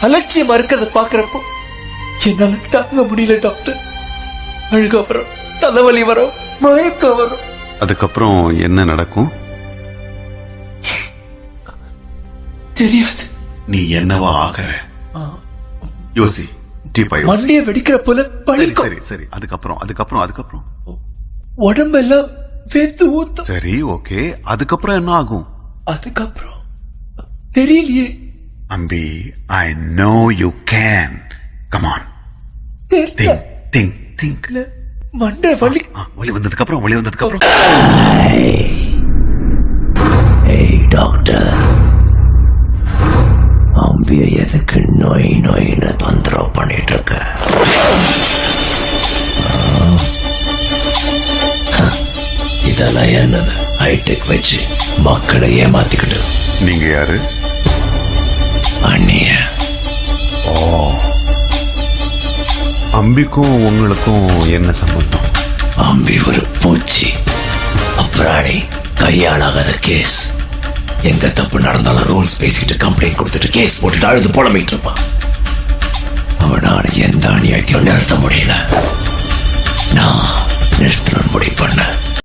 அலட்சியமா இருக்கிறத பாக்குறப்போ என்னால தாங்க முடியல டாக்டர். அழுக வரும், தலைவலி வரும், மயக்கம் வரும். அதுக்கப்புறம் என்ன நடக்கும் தெரியாது. நீ என்னவா ஆகிற யோசி. மண்டிய வெடிக்கிற போல வலிக்கும். சரி சரி, அதுக்கப்புறம் அதுக்கப்புறம் அதுக்கப்புறம் உடம்பெல்லாம் வேத்து ஊத்தும். சரி ஓகே, அதுக்கப்புறம் என்ன ஆகும்? அதுக்கப்புறம் தெரியலையே அம்பி. I know you can. Come on, தெரியல. Think think. மண்டை வலி. வலி வந்ததுக்கு அப்புறம் வலி வந்ததுக்கு அப்புறம் ஏய் டாக்டர், அம்பிய எதுக்கு நோய் நோயின்னு தொந்தரவு பண்ணிட்டு இருக்க? இதெல்லாம் என்னது? ஹைடெக் வச்சு மக்களை ஏமாத்திக்கிட்டு. நீங்க யாரு? அண்ணிய. ஓ, அம்பிக்கும் உங்களுக்கும் என்ன சம்பந்தம்? அம்பி ஒரு பூச்சி, அப்புறாணி, கையாளாகாத கேஸ். எங்க தப்பு நடந்தாலும் ரூல்ஸ் பேசிக்கிட்டு கம்ப்ளைண்ட் கொடுத்துட்டு கேஸ் போட்டுட்டு அழுது புலம்பிட்டு இருப்பான். அவனால எந்த அநியாயத்தையும் நிறுத்த முடியல. நான் நிறுத்தணும் முடிவு பண்ண.